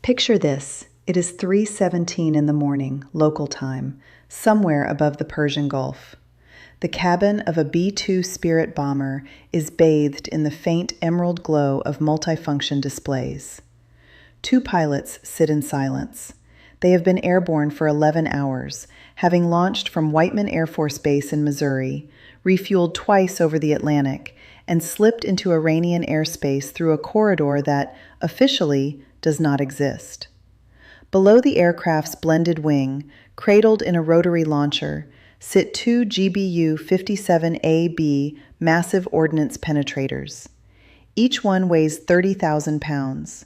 Picture this. It is 3:17 in the morning, local time, somewhere above the Persian Gulf. The cabin of a B-2 Spirit bomber is bathed in the faint emerald glow of multifunction displays. Two pilots sit in silence. They have been airborne for 11 hours, having launched from Whiteman Air Force Base in Missouri, refueled twice over the Atlantic, and slipped into Iranian airspace through a corridor that, officially, does not exist. Below the aircraft's blended wing, cradled in a rotary launcher, sit two GBU-57AB massive ordnance penetrators. Each one weighs 30,000 pounds.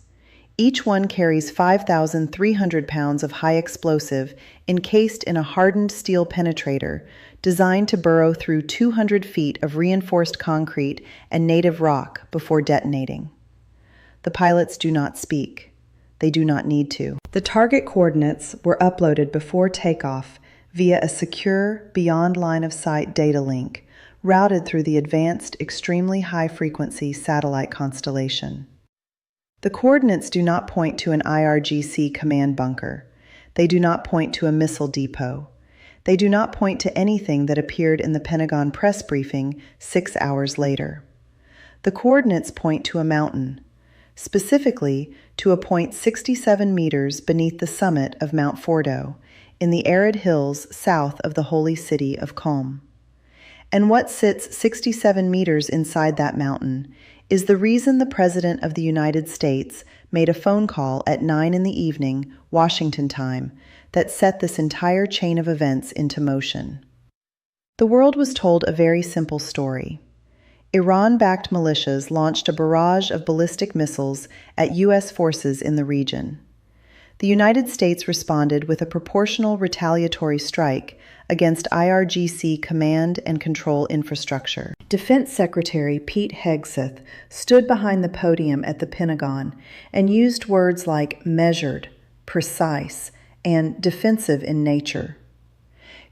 Each one carries 5,300 pounds of high explosive encased in a hardened steel penetrator designed to burrow through 200 feet of reinforced concrete and native rock before detonating. The pilots do not speak. They do not need to. The target coordinates were uploaded before takeoff via a secure, beyond line-of-sight data link routed through the advanced, extremely high-frequency satellite constellation. The coordinates do not point to an IRGC command bunker. They do not point to a missile depot. They do not point to anything that appeared in the Pentagon press briefing 6 hours later. The coordinates point to a mountain, specifically to a point 67 meters beneath the summit of Mount Fordo, in the arid hills south of the holy city of Qom. And what sits 67 meters inside that mountain is the reason the President of the United States made a phone call at 9 in the evening, Washington time, that set this entire chain of events into motion. The world was told a very simple story. Iran-backed militias launched a barrage of ballistic missiles at U.S. forces in the region. The United States responded with a proportional retaliatory strike against IRGC command and control infrastructure. Defense Secretary Pete Hegseth stood behind the podium at the Pentagon and used words like measured, precise, and defensive in nature.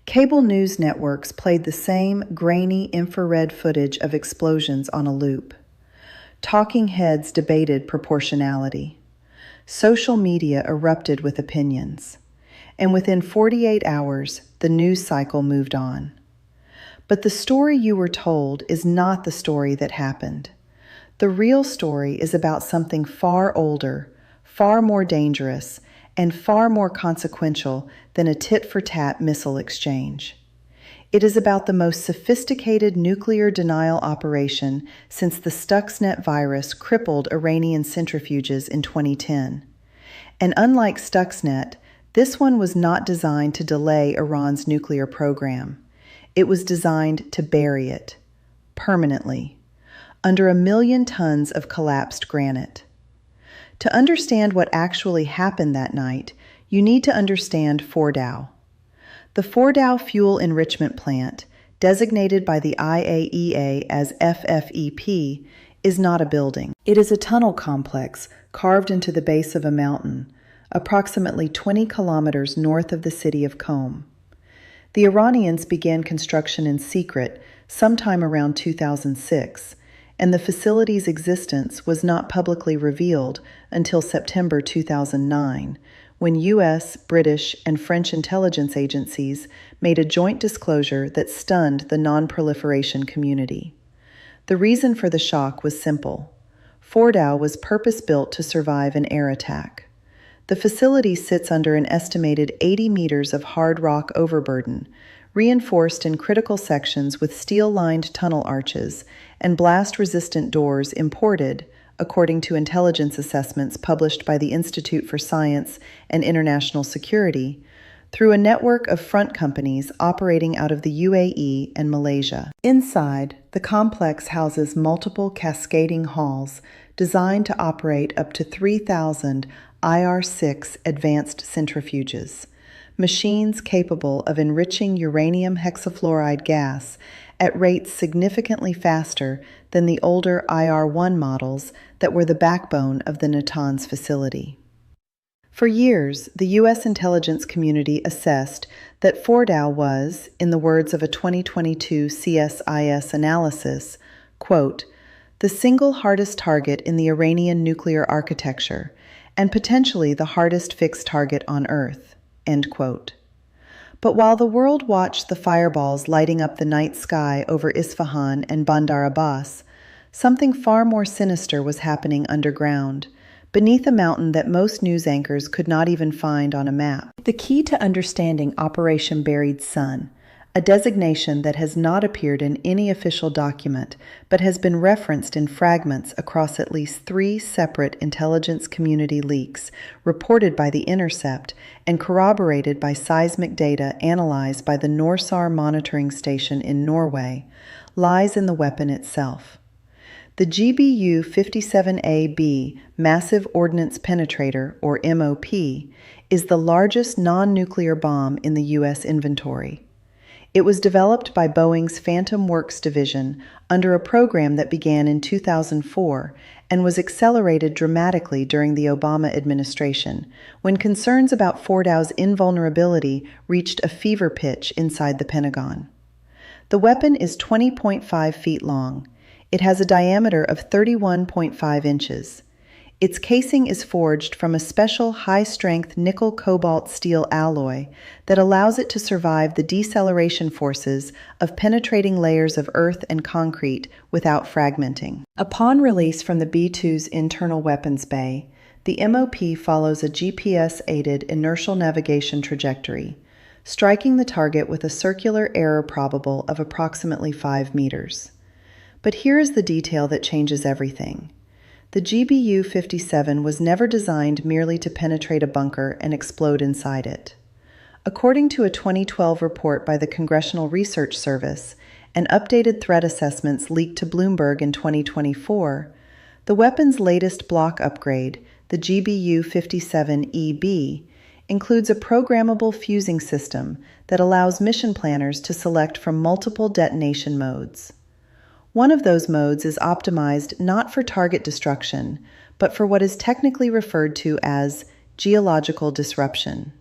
Cable news networks played the same grainy infrared footage of explosions on a loop. Talking heads debated proportionality. Social media erupted with opinions. And within 48 hours, the news cycle moved on. But the story you were told is not the story that happened. The real story is about something far older, far more dangerous, and far more consequential than a tit-for-tat missile exchange. It is about the most sophisticated nuclear denial operation since the Stuxnet virus crippled Iranian centrifuges in 2010. And unlike Stuxnet, this one was not designed to delay Iran's nuclear program. It was designed to bury it, permanently, under 1 million tons of collapsed granite. To understand what actually happened that night, you need to understand Fordow. The Fordow Fuel Enrichment Plant, designated by the IAEA as FFEP, is not a building. It is a tunnel complex carved into the base of a mountain, approximately 20 kilometers north of the city of Qom. The Iranians began construction in secret sometime around 2006, and the facility's existence was not publicly revealed until September 2009, when U.S., British, and French intelligence agencies made a joint disclosure that stunned the non-proliferation community. The reason for the shock was simple. Fordow was purpose-built to survive an air attack. The facility sits under an estimated 80 meters of hard rock overburden, reinforced in critical sections with steel-lined tunnel arches and blast-resistant doors imported, according to intelligence assessments published by the Institute for Science and International Security, through a network of front companies operating out of the UAE and Malaysia. Inside, the complex houses multiple cascading halls designed to operate up to 3,000 IR-6 advanced centrifuges, machines capable of enriching uranium hexafluoride gas at rates significantly faster than the older IR-1 models that were the backbone of the Natanz facility. For years, the U.S. intelligence community assessed that Fordow was, in the words of a 2022 CSIS analysis, quote, the single hardest target in the Iranian nuclear architecture, and potentially the hardest fixed target on Earth." End quote. But while the world watched the fireballs lighting up the night sky over Isfahan and Bandar Abbas, something far more sinister was happening underground, beneath a mountain that most news anchors could not even find on a map. The key to understanding Operation Buried Sun, a designation that has not appeared in any official document, but has been referenced in fragments across at least 3 separate intelligence community leaks reported by The Intercept and corroborated by seismic data analyzed by the NORSAR monitoring station in Norway, lies in the weapon itself. The GBU-57AB Massive Ordnance Penetrator, or MOP, is the largest non-nuclear bomb in the U.S. inventory. It was developed by Boeing's Phantom Works division under a program that began in 2004 and was accelerated dramatically during the Obama administration, when concerns about Fordow's invulnerability reached a fever pitch inside the Pentagon. The weapon is 20.5 feet long. It has a diameter of 31.5 inches. Its casing is forged from a special high-strength nickel-cobalt steel alloy that allows it to survive the deceleration forces of penetrating layers of earth and concrete without fragmenting. Upon release from the B-2's internal weapons bay, the MOP follows a GPS-aided inertial navigation trajectory, striking the target with a circular error probable of approximately 5 meters. But here is the detail that changes everything. The GBU-57 was never designed merely to penetrate a bunker and explode inside it. According to a 2012 report by the Congressional Research Service and updated threat assessments leaked to Bloomberg in 2024, the weapon's latest block upgrade, the GBU-57EB, includes a programmable fusing system that allows mission planners to select from multiple detonation modes. One of those modes is optimized not for target destruction, but for what is technically referred to as geological disruption.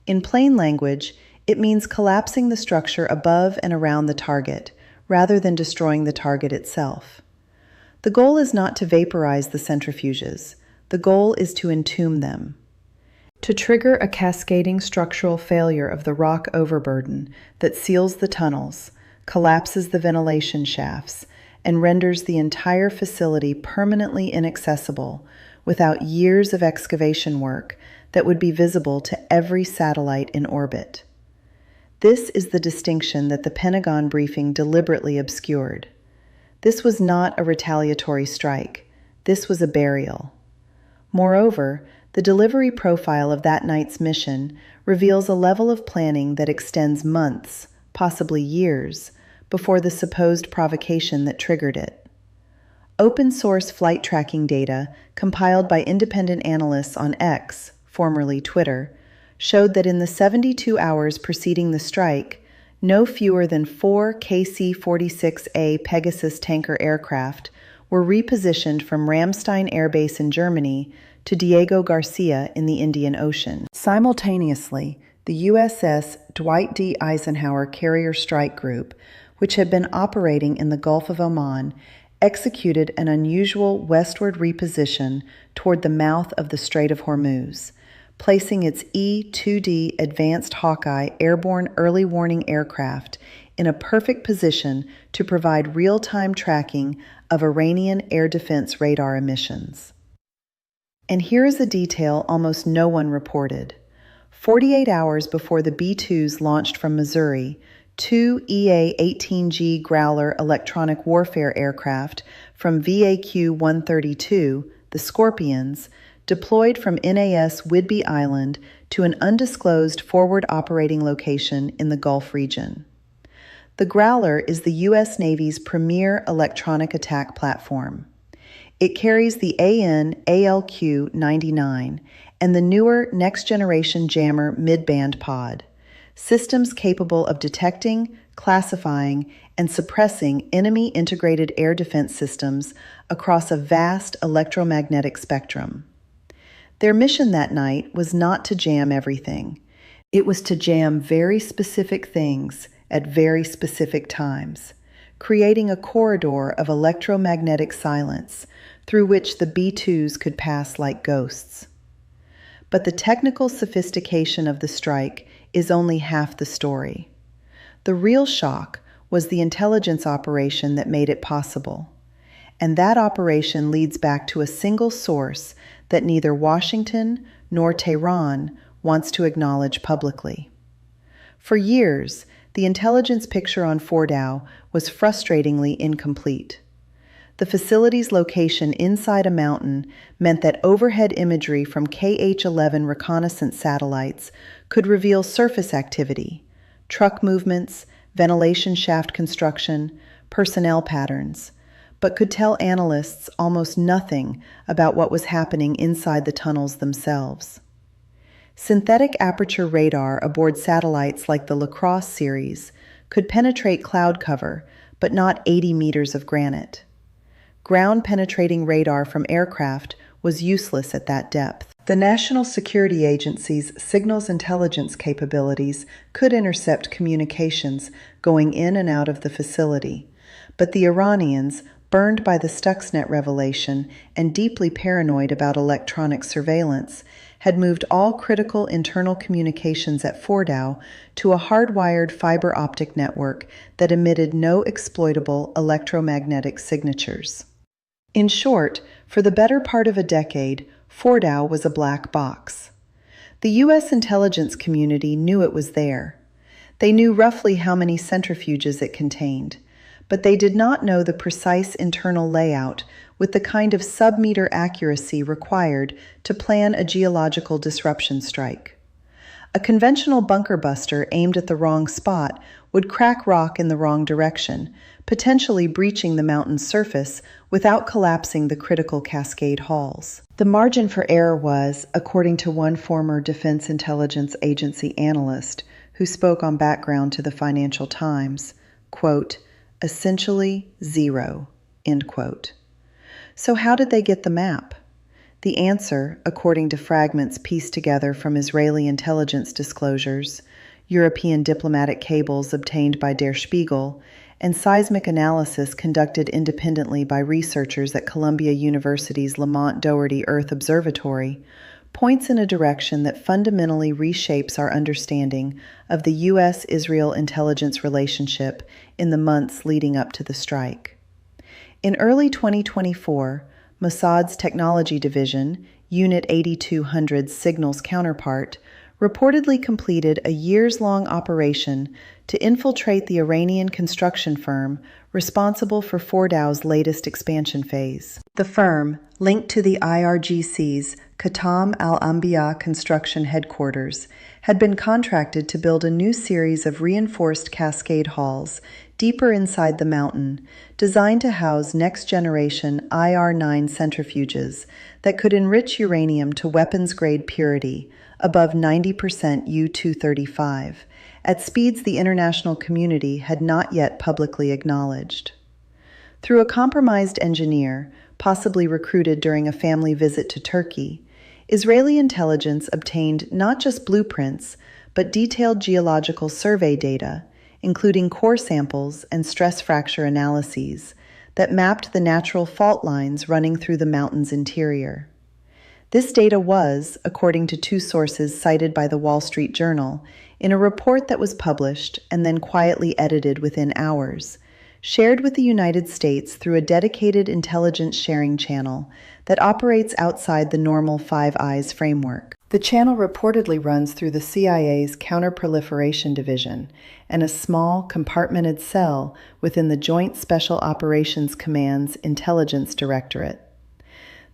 In plain language, it means collapsing the structure above and around the target, rather than destroying the target itself. The goal is not to vaporize the centrifuges. The goal is to entomb them. To trigger a cascading structural failure of the rock overburden that seals the tunnels, collapses the ventilation shafts, and renders the entire facility permanently inaccessible without years of excavation work that would be visible to every satellite in orbit. This is the distinction that the Pentagon briefing deliberately obscured. This was not a retaliatory strike. This was a burial. Moreover, the delivery profile of that night's mission reveals a level of planning that extends months, possibly years, before the supposed provocation that triggered it. Open-source flight tracking data, compiled by independent analysts on X, formerly Twitter, showed that in the 72 hours preceding the strike, no fewer than 4 KC-46A Pegasus tanker aircraft were repositioned from Ramstein Air Base in Germany to Diego Garcia in the Indian Ocean. Simultaneously, the USS Dwight D. Eisenhower Carrier Strike Group, which had been operating in the Gulf of Oman, executed an unusual westward reposition toward the mouth of the Strait of Hormuz, placing its E-2D Advanced Hawkeye airborne early warning aircraft in a perfect position to provide real-time tracking of Iranian air defense radar emissions. And here is a detail almost no one reported. 48 hours before the B-2s launched from Missouri, 2 EA-18G Growler electronic warfare aircraft from VAQ-132, the Scorpions, deployed from NAS Whidbey Island to an undisclosed forward operating location in the Gulf region. The Growler is the U.S. Navy's premier electronic attack platform. It carries the AN/ALQ-99 and the newer next-generation jammer mid-band pod, systems capable of detecting, classifying, and suppressing enemy integrated air defense systems across a vast electromagnetic spectrum. Their mission that night was not to jam everything. It was to jam very specific things at very specific times, creating a corridor of electromagnetic silence through which the B-2s could pass like ghosts. But the technical sophistication of the strike is only half the story. The real shock was the intelligence operation that made it possible. And that operation leads back to a single source that neither Washington nor Tehran wants to acknowledge publicly. For years, the intelligence picture on Fordow was frustratingly incomplete. The facility's location inside a mountain meant that overhead imagery from KH-11 reconnaissance satellites could reveal surface activity, truck movements, ventilation shaft construction, personnel patterns, but could tell analysts almost nothing about what was happening inside the tunnels themselves. Synthetic aperture radar aboard satellites like the LaCrosse series could penetrate cloud cover, but not 80 meters of granite. Ground-penetrating radar from aircraft was useless at that depth. The National Security Agency's signals intelligence capabilities could intercept communications going in and out of the facility, but the Iranians, burned by the Stuxnet revelation and deeply paranoid about electronic surveillance, had moved all critical internal communications at Fordow to a hardwired fiber optic network that emitted no exploitable electromagnetic signatures. In short, for the better part of a decade, Fordow was a black box. The U.S. intelligence community knew it was there. They knew roughly how many centrifuges it contained, but they did not know the precise internal layout with the kind of sub-meter accuracy required to plan a geological disruption strike. A conventional bunker buster aimed at the wrong spot would crack rock in the wrong direction, potentially breaching the mountain's surface without collapsing the critical cascade halls. The margin for error was, according to one former Defense Intelligence Agency analyst who spoke on background to the Financial Times, quote, essentially zero, end quote. So how did they get the map? The answer, according to fragments pieced together from Israeli intelligence disclosures, European diplomatic cables obtained by Der Spiegel, and seismic analysis conducted independently by researchers at Columbia University's Lamont Doherty Earth Observatory, points in a direction that fundamentally reshapes our understanding of the U.S.-Israel intelligence relationship in the months leading up to the strike. In early 2024, Mossad's technology division, Unit 8200's signals counterpart, reportedly completed a years-long operation to infiltrate the Iranian construction firm responsible for Fordow's latest expansion phase. The firm, linked to the IRGC's Khatam al-Anbiya construction headquarters, had been contracted to build a new series of reinforced cascade halls deeper inside the mountain, designed to house next-generation IR-9 centrifuges that could enrich uranium to weapons-grade purity, above 90% U-235, at speeds the international community had not yet publicly acknowledged. Through a compromised engineer, possibly recruited during a family visit to Turkey, Israeli intelligence obtained not just blueprints, but detailed geological survey data, including core samples and stress fracture analyses, that mapped the natural fault lines running through the mountain's interior. This data was, according to two sources cited by the Wall Street Journal, in a report that was published and then quietly edited within hours, shared with the United States through a dedicated intelligence sharing channel that operates outside the normal Five Eyes framework. The channel reportedly runs through the CIA's Counterproliferation Division and a small, compartmented cell within the Joint Special Operations Command's Intelligence Directorate.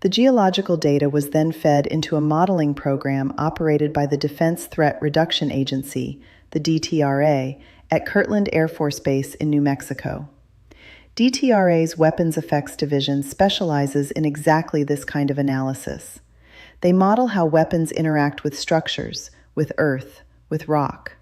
The geological data was then fed into a modeling program operated by the Defense Threat Reduction Agency, the DTRA, at Kirtland Air Force Base in New Mexico. DTRA's Weapons Effects Division specializes in exactly this kind of analysis. They model how weapons interact with structures, with earth, with rock.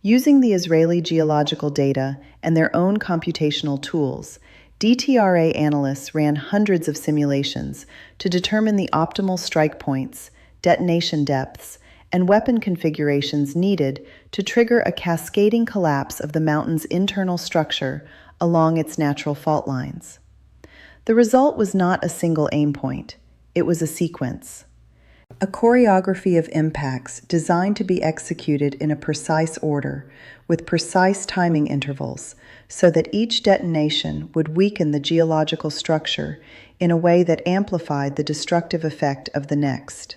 Using the Israeli geological data and their own computational tools, DTRA analysts ran hundreds of simulations to determine the optimal strike points, detonation depths, and weapon configurations needed to trigger a cascading collapse of the mountain's internal structure along its natural fault lines. The result was not a single aim point. It was a sequence. A choreography of impacts designed to be executed in a precise order, with precise timing intervals, so that each detonation would weaken the geological structure in a way that amplified the destructive effect of the next.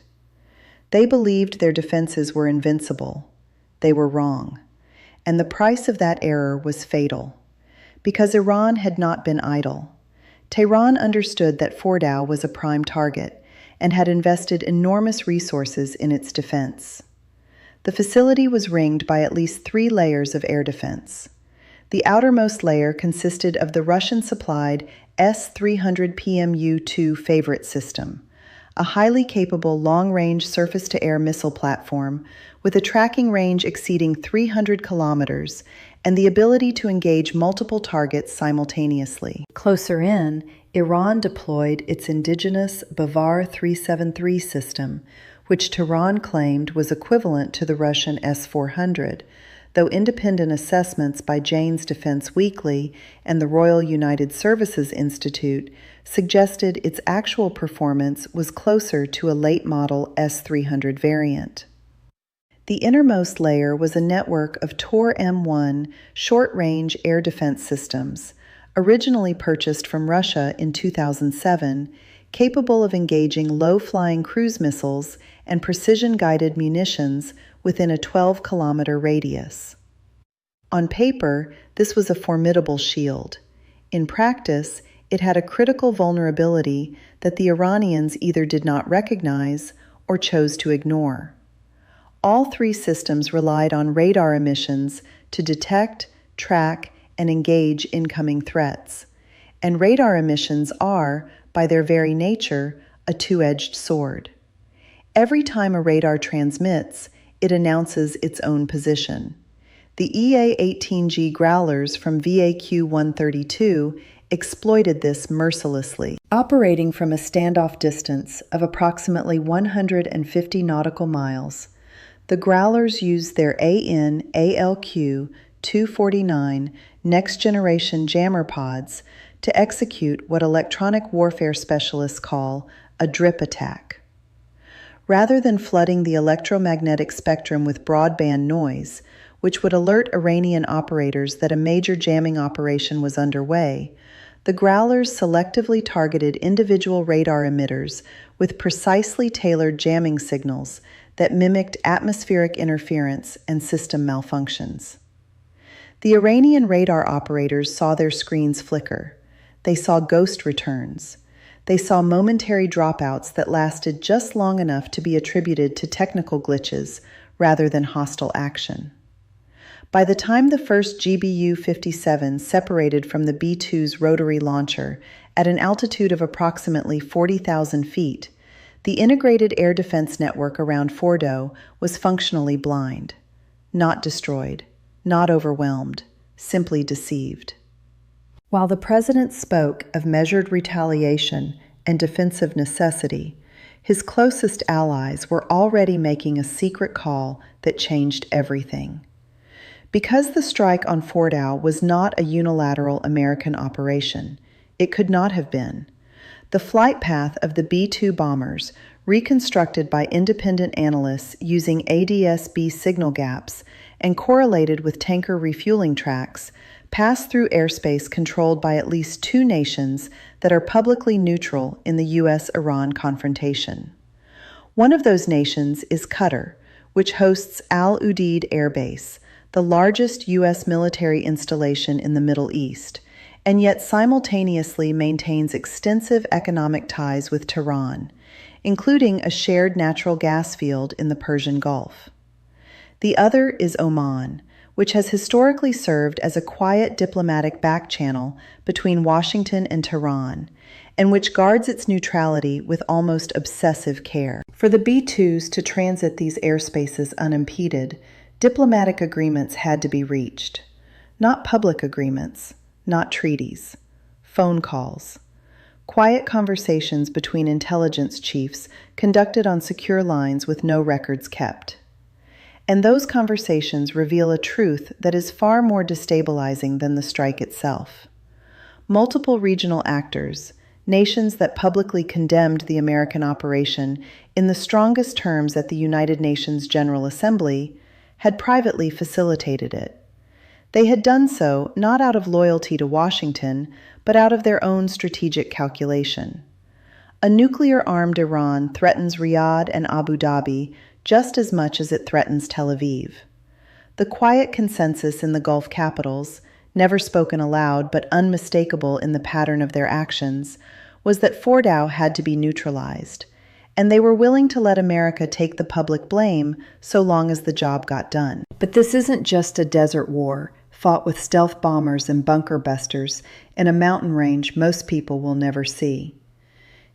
They believed their defenses were invincible. They were wrong. And the price of that error was fatal. Because Iran had not been idle. Tehran understood that Fordow was a prime target and had invested enormous resources in its defense. The facility was ringed by at least 3 layers of air defense. The outermost layer consisted of the Russian-supplied S-300 PMU-2 Favorite system, a highly capable long-range surface-to-air missile platform with a tracking range exceeding 300 kilometers and the ability to engage multiple targets simultaneously. Closer in, Iran deployed its indigenous Bavar 373 system, which Tehran claimed was equivalent to the Russian S-400, though independent assessments by Jane's Defense Weekly and the Royal United Services Institute suggested its actual performance was closer to a late-model S-300 variant. The innermost layer was a network of Tor M1 short-range air defense systems, originally purchased from Russia in 2007, capable of engaging low-flying cruise missiles and precision-guided munitions within a 12-kilometer radius. On paper, this was a formidable shield. In practice, it had a critical vulnerability that the Iranians either did not recognize or chose to ignore. All 3 systems relied on radar emissions to detect, track, and engage incoming threats. And radar emissions are, by their very nature, a two-edged sword. Every time a radar transmits, it announces its own position. The EA-18G Growlers from VAQ-132 exploited this mercilessly. Operating from a standoff distance of approximately 150 nautical miles, the Growlers used their AN/ALQ-249 next-generation jammer pods to execute what electronic warfare specialists call a drip attack. Rather than flooding the electromagnetic spectrum with broadband noise, which would alert Iranian operators that a major jamming operation was underway, the Growlers selectively targeted individual radar emitters with precisely tailored jamming signals that mimicked atmospheric interference and system malfunctions. The Iranian radar operators saw their screens flicker. They saw ghost returns. They saw momentary dropouts that lasted just long enough to be attributed to technical glitches rather than hostile action. By the time the first GBU-57 separated from the B-2's rotary launcher at an altitude of approximately 40,000 feet, the integrated air defense network around Fordow was functionally blind, not destroyed, not overwhelmed, simply deceived. While the president spoke of measured retaliation and defensive necessity, his closest allies were already making a secret call that changed everything. Because the strike on Fordow was not a unilateral American operation, it could not have been. The flight path of the B-2 bombers, reconstructed by independent analysts using ADS-B signal gaps and correlated with tanker refueling tracks, passed through airspace controlled by at least 2 nations that are publicly neutral in the U.S.-Iran confrontation. One of those nations is Qatar, which hosts Al Udeid Air Base, the largest U.S. military installation in the Middle East, and yet simultaneously maintains extensive economic ties with Tehran, including a shared natural gas field in the Persian Gulf. The other is Oman, which has historically served as a quiet diplomatic back-channel between Washington and Tehran, and which guards its neutrality with almost obsessive care. For the B-2s to transit these airspaces unimpeded, diplomatic agreements had to be reached. Not public agreements, not treaties. Phone calls. Quiet conversations between intelligence chiefs conducted on secure lines with no records kept. And those conversations reveal a truth that is far more destabilizing than the strike itself. Multiple regional actors, nations that publicly condemned the American operation in the strongest terms at the United Nations General Assembly, had privately facilitated it. They had done so not out of loyalty to Washington, but out of their own strategic calculation. A nuclear-armed Iran threatens Riyadh and Abu Dhabi just as much as it threatens Tel Aviv. The quiet consensus in the Gulf capitals, never spoken aloud but unmistakable in the pattern of their actions, was that Fordow had to be neutralized, and they were willing to let America take the public blame so long as the job got done. But this isn't just a desert war, fought with stealth bombers and bunker busters in a mountain range most people will never see.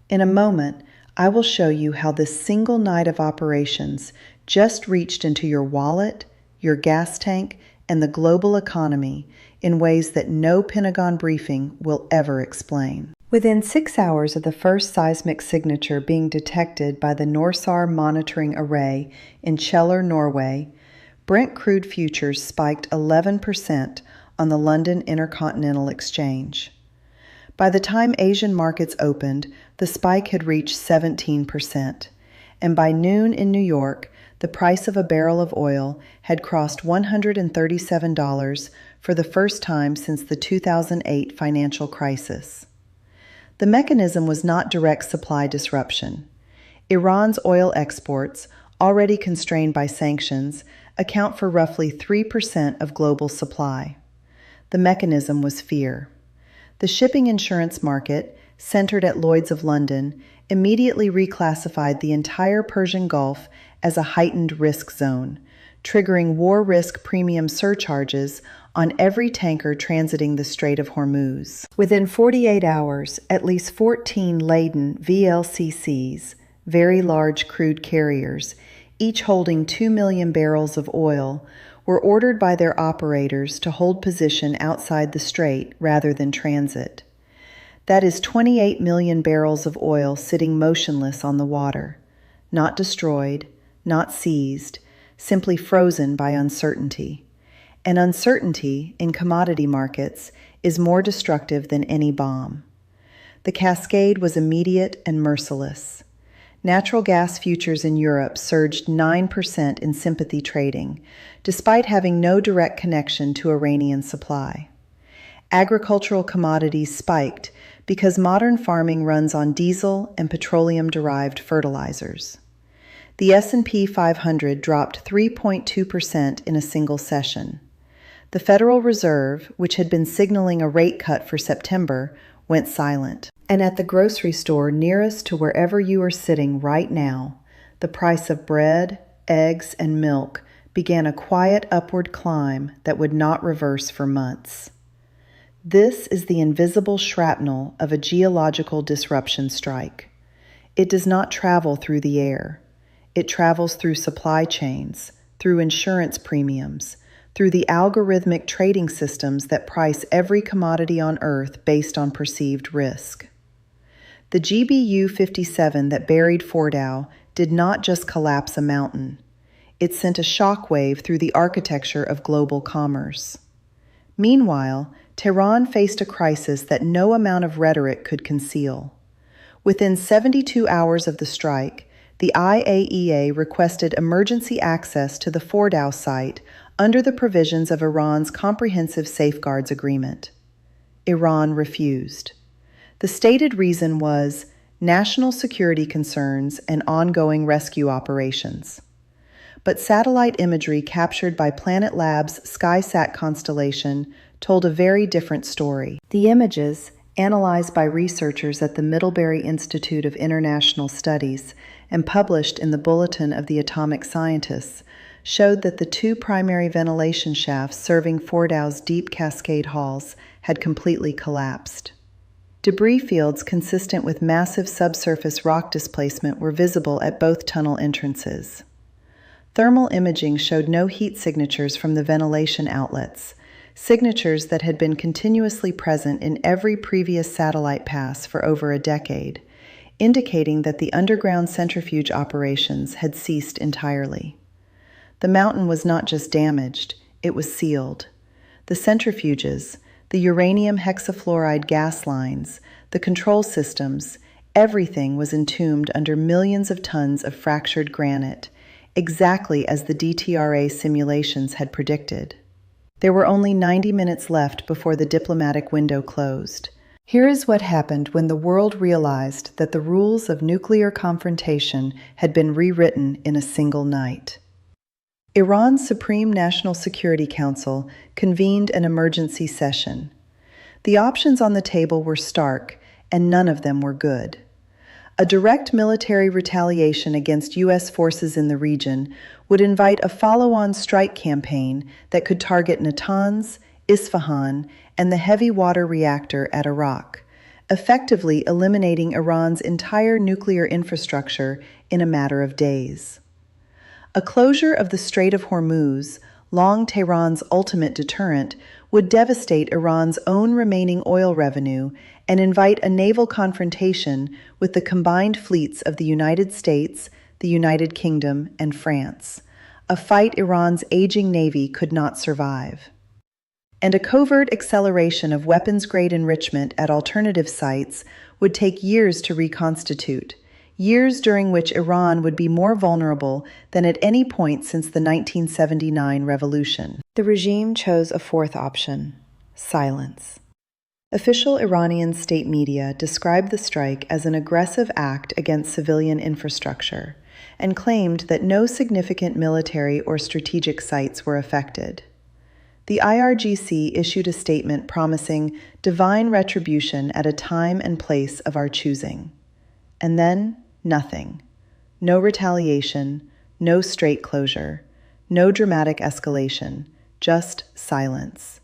In a moment, I will show you how this single night of operations just reached into your wallet, your gas tank, and the global economy in ways that no Pentagon briefing will ever explain. Within 6 hours of the first seismic signature being detected by the NORSAR monitoring array in Kjeller, Norway, Brent crude futures spiked 11% on the London Intercontinental Exchange. By the time Asian markets opened, the spike had reached 17%, and by noon in New York, the price of a barrel of oil had crossed $137 for the first time since the 2008 financial crisis. The mechanism was not direct supply disruption. Iran's oil exports, already constrained by sanctions, account for roughly 3% of global supply. The mechanism was fear. The shipping insurance market, centered at Lloyd's of London, immediately reclassified the entire Persian Gulf as a heightened risk zone, triggering war risk premium surcharges on every tanker transiting the Strait of Hormuz. Within 48 hours, at least 14 laden VLCCs, very large crude carriers, each holding 2 million barrels of oil, were ordered by their operators to hold position outside the strait rather than transit. That is 28 million barrels of oil sitting motionless on the water, not destroyed, not seized, simply frozen by uncertainty. And uncertainty in commodity markets is more destructive than any bomb. The cascade was immediate and merciless. Natural gas futures in Europe surged 9% in sympathy trading, despite having no direct connection to Iranian supply. Agricultural commodities spiked because modern farming runs on diesel and petroleum-derived fertilizers. The S&P 500 dropped 3.2% in a single session. The Federal Reserve, which had been signaling a rate cut for September, went silent. And at the grocery store nearest to wherever you are sitting right now, the price of bread, eggs, and milk began a quiet upward climb that would not reverse for months. This is the invisible shrapnel of a geological disruption strike. It does not travel through the air. It travels through supply chains, through insurance premiums, through the algorithmic trading systems that price every commodity on Earth based on perceived risk. The GBU-57 that buried Fordow did not just collapse a mountain. It sent a shockwave through the architecture of global commerce. Meanwhile, Tehran faced a crisis that no amount of rhetoric could conceal. Within 72 hours of the strike, the IAEA requested emergency access to the Fordow site under the provisions of Iran's Comprehensive Safeguards Agreement. Iran refused. The stated reason was national security concerns and ongoing rescue operations. But satellite imagery captured by Planet Labs' SkySat constellation told a very different story. The images, analyzed by researchers at the Middlebury Institute of International Studies and published in the Bulletin of the Atomic Scientists, showed that the two primary ventilation shafts serving Fordow's deep cascade halls had completely collapsed. Debris fields consistent with massive subsurface rock displacement were visible at both tunnel entrances. Thermal imaging showed no heat signatures from the ventilation outlets, signatures that had been continuously present in every previous satellite pass for over a decade, indicating that the underground centrifuge operations had ceased entirely. The mountain was not just damaged, it was sealed. The centrifuges, the uranium hexafluoride gas lines, the control systems, everything was entombed under millions of tons of fractured granite, exactly as the DTRA simulations had predicted. There were only 90 minutes left before the diplomatic window closed. Here is what happened when the world realized that the rules of nuclear confrontation had been rewritten in a single night. Iran's Supreme National Security Council convened an emergency session. The options on the table were stark, and none of them were good. A direct military retaliation against U.S. forces in the region would invite a follow-on strike campaign that could target Natanz, Isfahan, and the heavy water reactor at Arak, effectively eliminating Iran's entire nuclear infrastructure in a matter of days. A closure of the Strait of Hormuz, long Tehran's ultimate deterrent, would devastate Iran's own remaining oil revenue and invite a naval confrontation with the combined fleets of the United States, the United Kingdom, and France, a fight Iran's aging navy could not survive. And a covert acceleration of weapons-grade enrichment at alternative sites would take years to reconstitute, years during which Iran would be more vulnerable than at any point since the 1979 revolution. The regime chose a fourth option: silence. Official Iranian state media described the strike as an aggressive act against civilian infrastructure and claimed that no significant military or strategic sites were affected. The IRGC issued a statement promising divine retribution at a time and place of our choosing. And then, nothing. No retaliation, no strait closure, no dramatic escalation, just silence.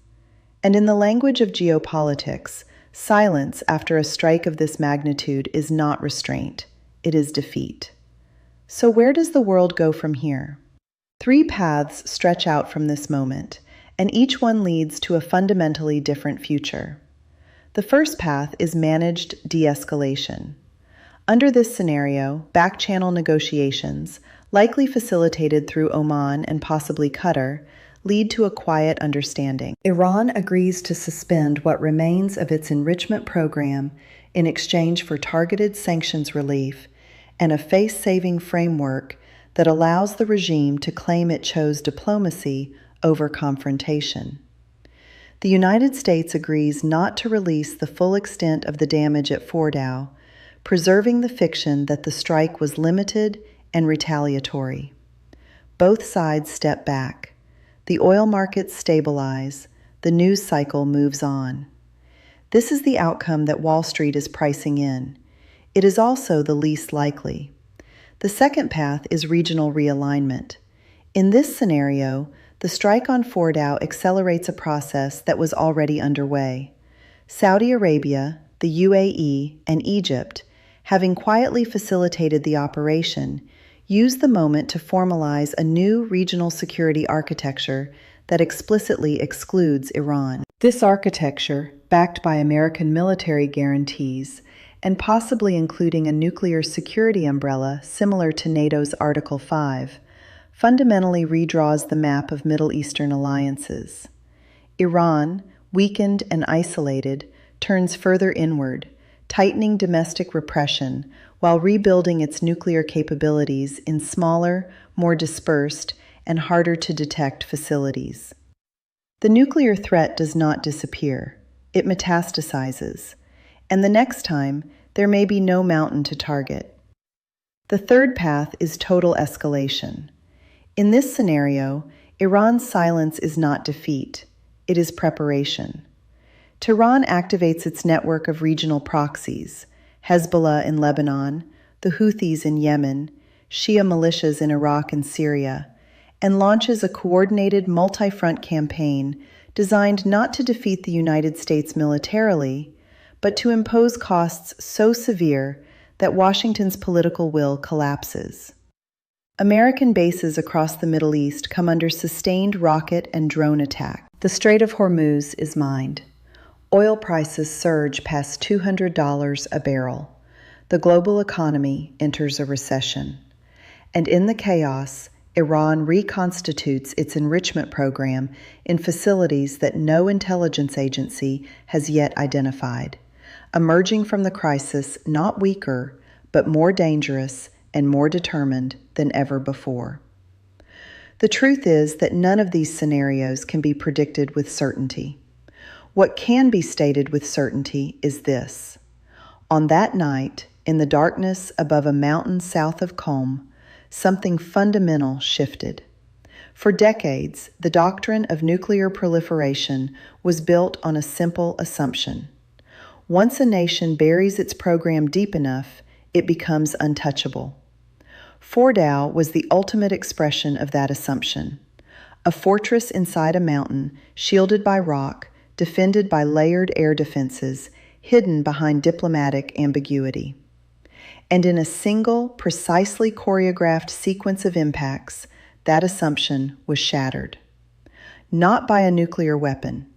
And in the language of geopolitics, silence after a strike of this magnitude is not restraint, it is defeat. So where does the world go from here? Three paths stretch out from this moment, and each one leads to a fundamentally different future. The first path is managed de-escalation. Under this scenario, back-channel negotiations, likely facilitated through Oman and possibly Qatar, lead to a quiet understanding. Iran agrees to suspend what remains of its enrichment program in exchange for targeted sanctions relief and a face-saving framework that allows the regime to claim it chose diplomacy over confrontation. The United States agrees not to release the full extent of the damage at Fordow, preserving the fiction that the strike was limited and retaliatory. Both sides step back. The oil markets stabilize. The news cycle moves on. This is the outcome that Wall Street is pricing in. It is also the least likely. The second path is regional realignment. In this scenario, the strike on Fordow accelerates a process that was already underway. Saudi Arabia, the UAE, and Egypt, having quietly facilitated the operation, used the moment to formalize a new regional security architecture that explicitly excludes Iran. This architecture, backed by American military guarantees, and possibly including a nuclear security umbrella similar to NATO's Article 5, fundamentally redraws the map of Middle Eastern alliances. Iran, weakened and isolated, turns further inward, tightening domestic repression while rebuilding its nuclear capabilities in smaller, more dispersed, and harder-to-detect facilities. The nuclear threat does not disappear. It metastasizes, and the next time, there may be no mountain to target. The third path is total escalation. In this scenario, Iran's silence is not defeat, it is preparation. Tehran activates its network of regional proxies, Hezbollah in Lebanon, the Houthis in Yemen, Shia militias in Iraq and Syria, and launches a coordinated multi-front campaign designed not to defeat the United States militarily, but to impose costs so severe that Washington's political will collapses. American bases across the Middle East come under sustained rocket and drone attack. The Strait of Hormuz is mined. Oil prices surge past $200 a barrel. The global economy enters a recession. And in the chaos, Iran reconstitutes its enrichment program in facilities that no intelligence agency has yet identified. emerging from the crisis not weaker, but more dangerous and more determined than ever before. The truth is that none of these scenarios can be predicted with certainty. What can be stated with certainty is this. On that night, in the darkness above a mountain south of Qom, something fundamental shifted. For decades, the doctrine of nuclear proliferation was built on a simple assumption. Once a nation buries its program deep enough, it becomes untouchable. Fordow was the ultimate expression of that assumption. A fortress inside a mountain, shielded by rock, defended by layered air defenses, hidden behind diplomatic ambiguity. And in a single, precisely choreographed sequence of impacts, that assumption was shattered. Not by a nuclear weapon,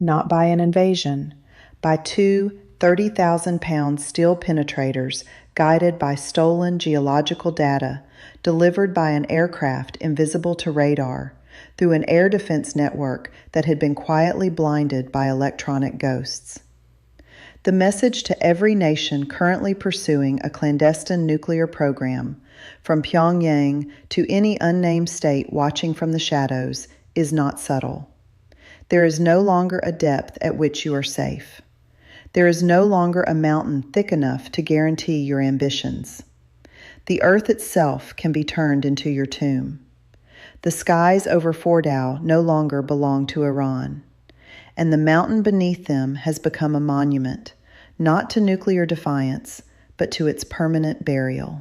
not by an invasion, by two 30,000-pound steel penetrators guided by stolen geological data, delivered by an aircraft invisible to radar, through an air defense network that had been quietly blinded by electronic ghosts. The message to every nation currently pursuing a clandestine nuclear program, from Pyongyang to any unnamed state watching from the shadows, is not subtle. There is no longer a depth at which you are safe. There is no longer a mountain thick enough to guarantee your ambitions. The earth itself can be turned into your tomb. The skies over Fordow no longer belong to Iran, and the mountain beneath them has become a monument, not to nuclear defiance, but to its permanent burial.